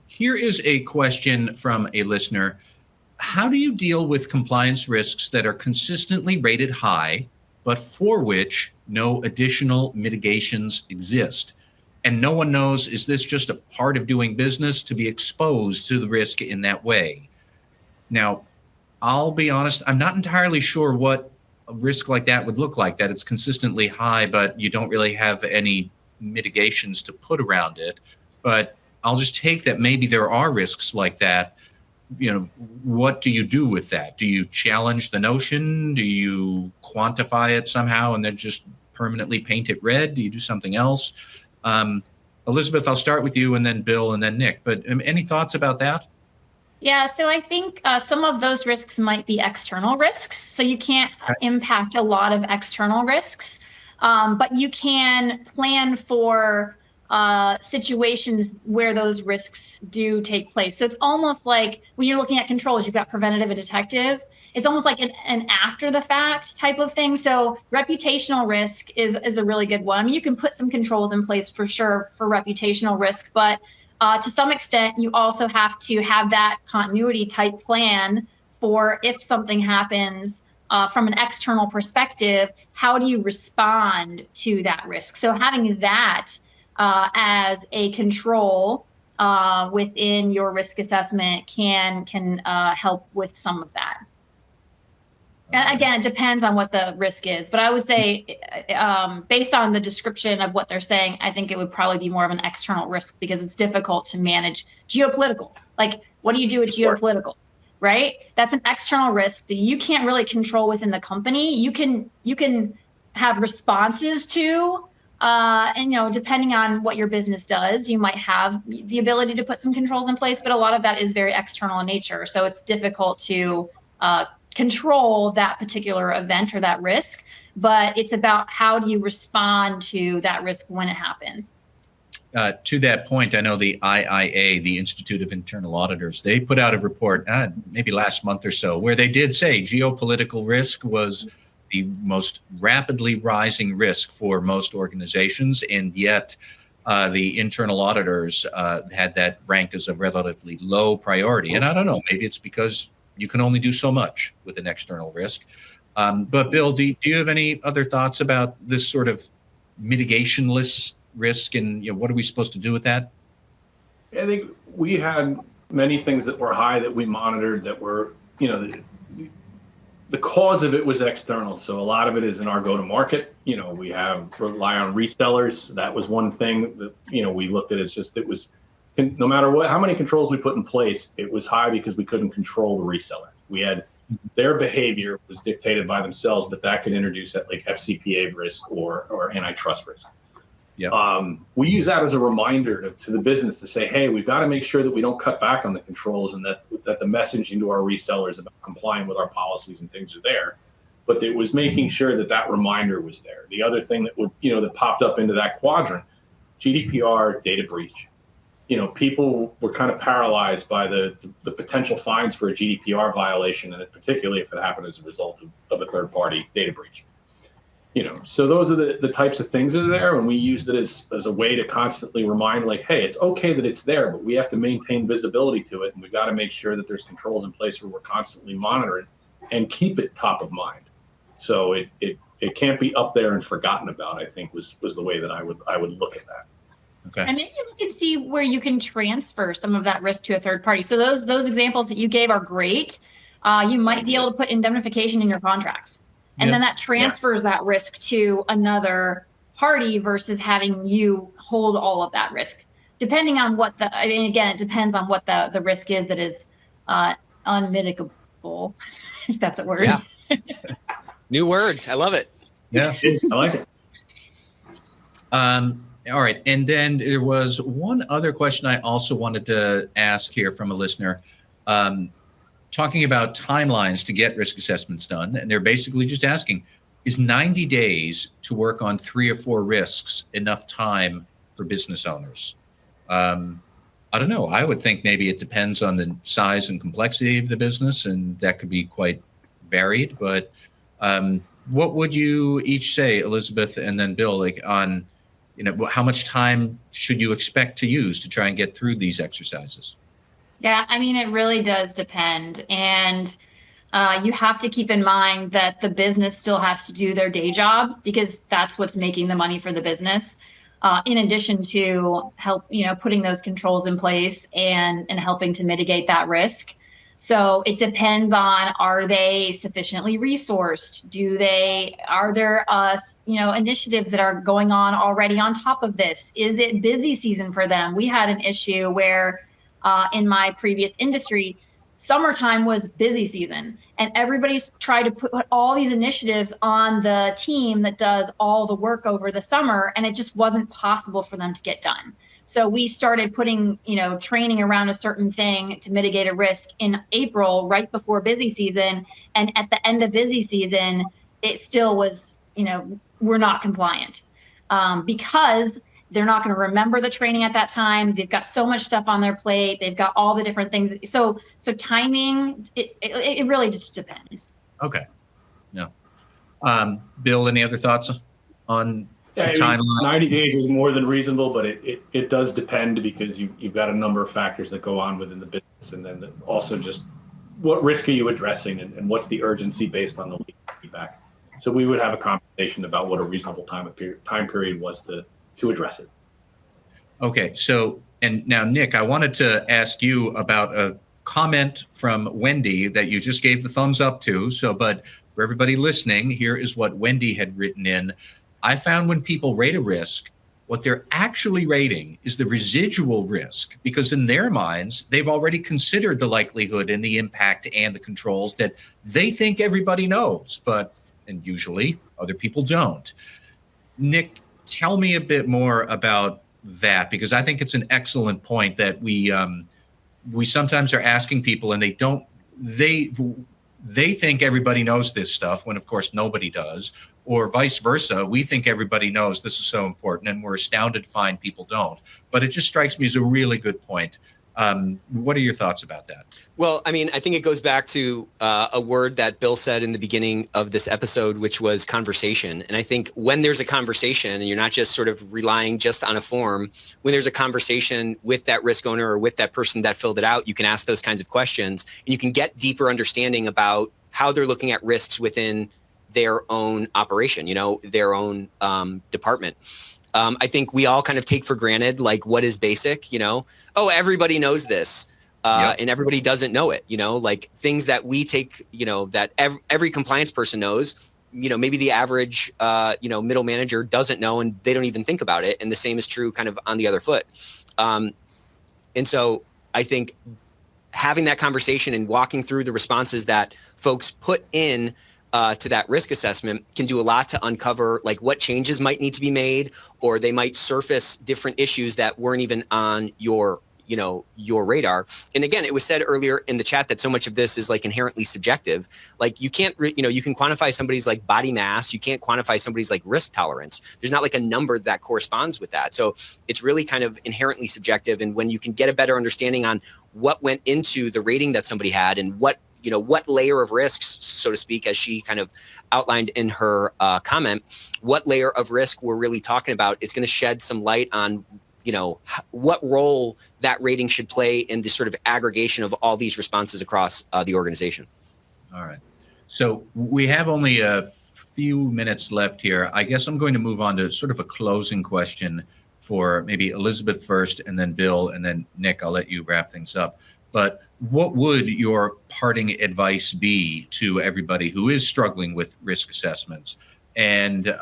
Here is a question from a listener. How do you deal with compliance risks that are consistently rated high, but for which no additional mitigations exist? And no one knows, is this just a part of doing business to be exposed to the risk in that way? Now, I'll be honest, I'm not entirely sure what a risk like that would look like, that it's consistently high, but you don't really have any mitigations to put around it. But I'll just take that maybe there are risks like that. What do you do with that? Do you challenge the notion? Do you quantify it somehow and then just permanently paint it red? Do you do something else? Elizabeth, I'll start with you and then Bill and then Nick, but any thoughts about that? Yeah, so I think some of those risks might be external risks. So you can't impact a lot of external risks, but you can plan for situations where those risks do take place. So it's almost like when you're looking at controls, you've got preventative and detective. It's almost like an after the fact type of thing. So reputational risk is a really good one. I mean, you can put some controls in place for sure for reputational risk, but to some extent, you also have to have that continuity type plan for if something happens from an external perspective, how do you respond to that risk? So having that as a control within your risk assessment can help with some of that. And again, it depends on what the risk is, but I would say based on the description of what they're saying, I think it would probably be more of an external risk because it's difficult to manage. Geopolitical, like what do you do with geopolitical, right? That's an external risk that you can't really control within the company. You can have responses to, and depending on what your business does, you might have the ability to put some controls in place, but a lot of that is very external in nature. So it's difficult to control that particular event or that risk, but it's about how do you respond to that risk when it happens. To that point, I know the IIA, the Institute of Internal Auditors, they put out a report maybe last month or so where they did say geopolitical risk was the most rapidly rising risk for most organizations, and yet the internal auditors had that ranked as a relatively low priority. And I don't know, maybe it's because you can only do so much with an external risk. But Bill, do you have any other thoughts about this sort of mitigationless risk, and what are we supposed to do with that? I think we had many things that were high that we monitored that were, the cause of it was external. So a lot of it is in our go-to-market. We rely on resellers. That was one thing that, we looked at as just, it was, no matter how many controls we put in place, it was high because we couldn't control the reseller. We had their behavior was dictated by themselves, but that could introduce like FCPA risk or antitrust risk. We use that as a reminder to the business to say, hey, we've got to make sure that we don't cut back on the controls, and that the messaging to our resellers about complying with our policies and things are there. But it was making sure that reminder was there. The other thing that that popped up into that quadrant, GDPR data breach. People were kind of paralyzed by the potential fines for a GDPR violation, and particularly if it happened as a result of a third-party data breach. So those are the types of things that are there, and we used it as a way to constantly remind, like, hey, it's okay that it's there, but we have to maintain visibility to it, and we've got to make sure that there's controls in place where we're constantly monitoring and keep it top of mind. So it can't be up there and forgotten about, I think was the way that I would look at that. Okay. And maybe look and see where you can transfer some of that risk to a third party. So those examples that you gave are great. You might be able to put indemnification in your contracts. And then that transfers that risk to another party versus having you hold all of that risk, depending on again, it depends on what the risk is that is unmitigable, if that's a word. Yeah. New word. I love it. Yeah. I like it. All right. And then there was one other question I also wanted to ask here from a listener. Talking about timelines to get risk assessments done. And they're basically just asking, is 90 days to work on 3 or 4 risks enough time for business owners? I don't know. I would think maybe it depends on the size and complexity of the business, and that could be quite varied. But what would you each say, Elizabeth and then Bill, like on, how much time should you expect to use to try and get through these exercises? Yeah, I mean, it really does depend. And you have to keep in mind that the business still has to do their day job, because that's what's making the money for the business, in addition to putting those controls in place and helping to mitigate that risk. So it depends on, are they sufficiently resourced? Are there initiatives that are going on already on top of this? Is it busy season for them? We had an issue where in my previous industry, summertime was busy season, and everybody's tried to put all these initiatives on the team that does all the work over the summer, and it just wasn't possible for them to get done. So we started putting, training around a certain thing to mitigate a risk in April, right before busy season. And at the end of busy season, it still was, we're not compliant, because they're not going to remember the training at that time. They've got so much stuff on their plate. They've got all the different things. So timing, it really just depends. Okay. Yeah. Bill, any other thoughts on the timeline? 90 days is more than reasonable, but it does depend, because you've got a number of factors that go on within the business, and then also just what risk are you addressing, and what's the urgency based on the feedback. So we would have a conversation about what a reasonable time period was to address it. Okay, so, and now, Nick, I wanted to ask you about a comment from Wendy that you just gave the thumbs up to. So, but for everybody listening, here is what Wendy had written in. I found when people rate a risk, what they're actually rating is the residual risk, because in their minds, they've already considered the likelihood and the impact and the controls that they think everybody knows, and usually other people don't. Nick, tell me a bit more about that, because I think it's an excellent point that we sometimes are asking people, and they think everybody knows this stuff when of course nobody does, or vice versa. We think everybody knows this is so important, and we're astounded to find people don't. But it just strikes me as a really good point. What are your thoughts about that? Well, I mean, I think it goes back to a word that Bill said in the beginning of this episode, which was conversation. And I think when there's a conversation, and you're not just sort of relying just on a form, when there's a conversation with that risk owner or with that person that filled it out, you can ask those kinds of questions, and you can get deeper understanding about how they're looking at risks within their own operation, their own department. I think we all kind of take for granted, like, what is basic, everybody knows this. And everybody doesn't know it, like things that we take, that every compliance person knows, maybe the average, middle manager doesn't know, and they don't even think about it. And the same is true kind of on the other foot. And so I think having that conversation and walking through the responses that folks put in to that risk assessment can do a lot to uncover like what changes might need to be made, or they might surface different issues that weren't even on your radar. And again, it was said earlier in the chat that so much of this is like inherently subjective. Like you can't, you can quantify somebody's like body mass. You can't quantify somebody's like risk tolerance. There's not like a number that corresponds with that. So it's really kind of inherently subjective. And when you can get a better understanding on what went into the rating that somebody had and what layer of risks, so to speak, as she kind of outlined in her comment, what layer of risk we're really talking about, it's going to shed some light on what role that rating should play in the sort of aggregation of all these responses across the organization. All right. So we have only a few minutes left here. I guess I'm going to move on to sort of a closing question for maybe Elizabeth first, and then Bill, and then Nick, I'll let you wrap things up. But what would your parting advice be to everybody who is struggling with risk assessments? And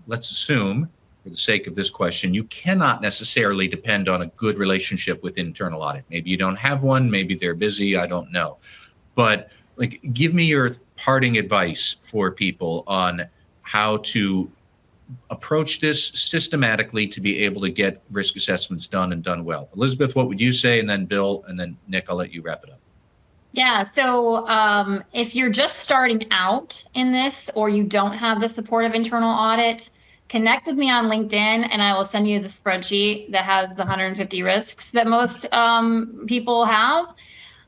let's assume, for the sake of this question, you cannot necessarily depend on a good relationship with internal audit. Maybe you don't have one, maybe they're busy, I don't know. But like, give me your parting advice for people on how to approach this systematically to be able to get risk assessments done and done well. Elizabeth, what would you say? And then Bill, and then Nick, I'll let you wrap it up. Yeah, so if you're just starting out in this, or you don't have the support of internal audit, connect with me on LinkedIn, and I will send you the spreadsheet that has the 150 risks that most people have.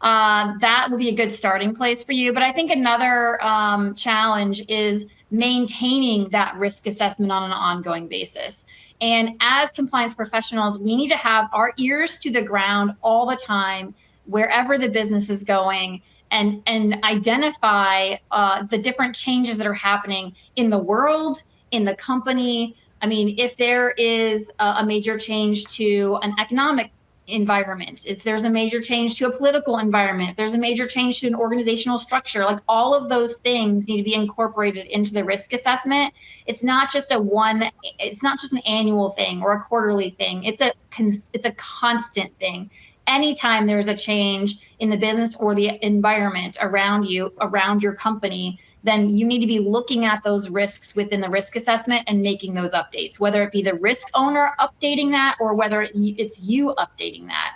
That will be a good starting place for you. But I think another challenge is maintaining that risk assessment on an ongoing basis. And as compliance professionals, we need to have our ears to the ground all the time, wherever the business is going, and identify the different changes that are happening in the world, in the company. I mean, if there is a major change to an economic environment, if there's a major change to a political environment, if there's a major change to an organizational structure, like all of those things need to be incorporated into the risk assessment. It's not just it's not just an annual thing or a quarterly thing. It's a constant thing. Anytime there's a change in the business or the environment around you, around your company, then you need to be looking at those risks within the risk assessment and making those updates, whether it be the risk owner updating that or whether it's you updating that.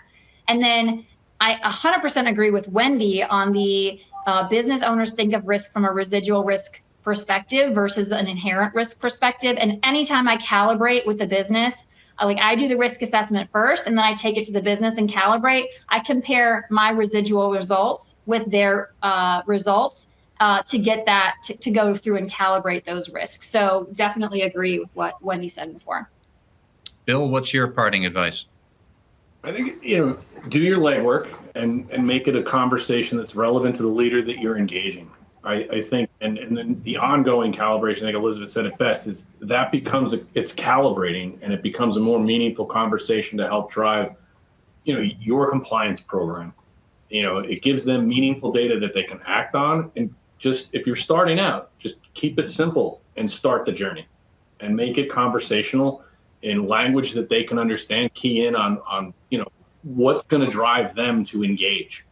And then I 100% agree with Wendy on the business owners think of risk from a residual risk perspective versus an inherent risk perspective. And anytime I calibrate with the business, I do the risk assessment first, and then I take it to the business and calibrate. I compare my residual results with their results to get that to go through and calibrate those risks. So definitely agree with what Wendy said before. Bill, what's your parting advice? I think, do your legwork and make it a conversation that's relevant to the leader that you're engaging. I think, and then the ongoing calibration, I think Elizabeth said it best, is that it's calibrating, and it becomes a more meaningful conversation to help drive, your compliance program. It gives them meaningful data that they can act on. And just, if you're starting out, just keep it simple and start the journey and make it conversational in language that they can understand, key in on what's going to drive them to engage.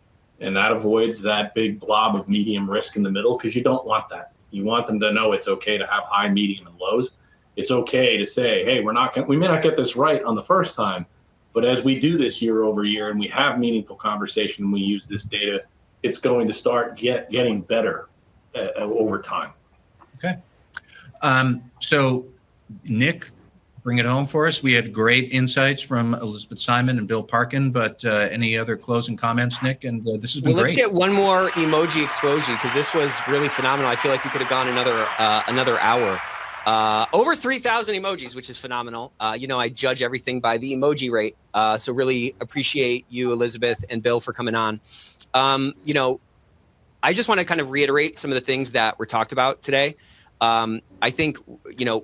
And that avoids that big blob of medium risk in the middle, because you don't want that. You want them to know it's okay to have high, medium, and lows. It's okay to say, hey, we may not get this right on the first time, but as we do this year over year and we have meaningful conversation and we use this data, it's going to start getting better over time. Okay. So Nick, bring it home for us. We had great insights from Elizabeth Simon and Bill Parkin, but any other closing comments, Nick? And this has been great. Let's get one more emoji explosion, because this was really phenomenal. I feel like we could have gone another hour. Over 3,000 emojis, which is phenomenal. I judge everything by the emoji rate. So really appreciate you, Elizabeth and Bill, for coming on. I just want to kind of reiterate some of the things that were talked about today. I think,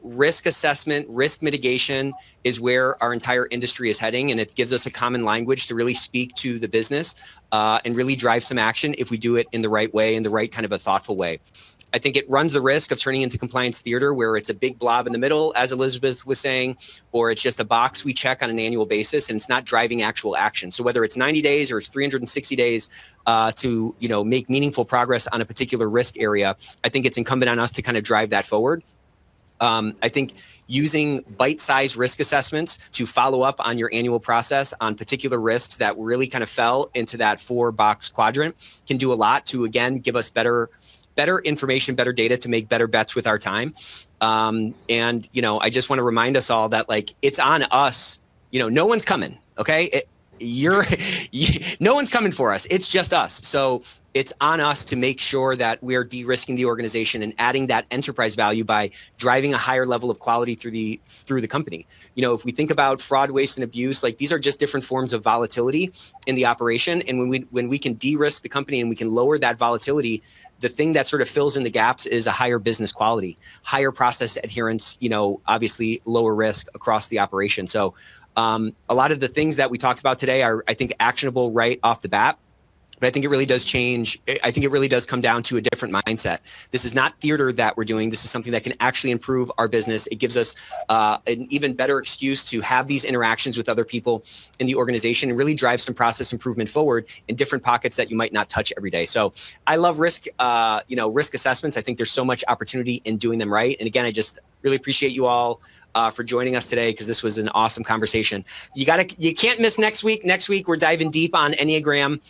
risk assessment, risk mitigation is where our entire industry is heading, and it gives us a common language to really speak to the business and really drive some action if we do it in the right way, in the right kind of a thoughtful way. I think it runs the risk of turning into compliance theater, where it's a big blob in the middle, as Elizabeth was saying, or it's just a box we check on an annual basis, and it's not driving actual action. So whether it's 90 days or it's 360 days to make meaningful progress on a particular risk area, I think it's incumbent on us to kind of drive that forward. I think using bite-sized risk assessments to follow up on your annual process on particular risks that really kind of fell into that 4-box quadrant can do a lot to, again, give us better information, better data to make better bets with our time. And I just want to remind us all that, like, it's on us. No one's coming. Okay. No one's coming for us. It's just us. So it's on us to make sure that we're de-risking the organization and adding that enterprise value by driving a higher level of quality through the company. If we think about fraud, waste, and abuse, like, these are just different forms of volatility in the operation. And when we can de-risk the company and we can lower that volatility, the thing that sort of fills in the gaps is a higher business quality, higher process adherence, obviously lower risk across the operation. So a lot of the things that we talked about today are, I think, actionable right off the bat. But I think it really does change. I think it really does come down to a different mindset. This is not theater that we're doing. This is something that can actually improve our business. It gives us an even better excuse to have these interactions with other people in the organization and really drive some process improvement forward in different pockets that you might not touch every day. So I love risk assessments. I think there's so much opportunity in doing them right. And again, I just really appreciate you all for joining us today, because this was an awesome conversation. You can't miss next week. Next week, we're diving deep on Enneagram.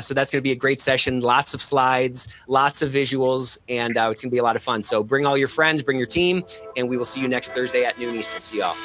So that's going to be a great session. Lots of slides, lots of visuals, and it's going to be a lot of fun. So bring all your friends, bring your team, and we will see you next Thursday at noon Eastern. See y'all.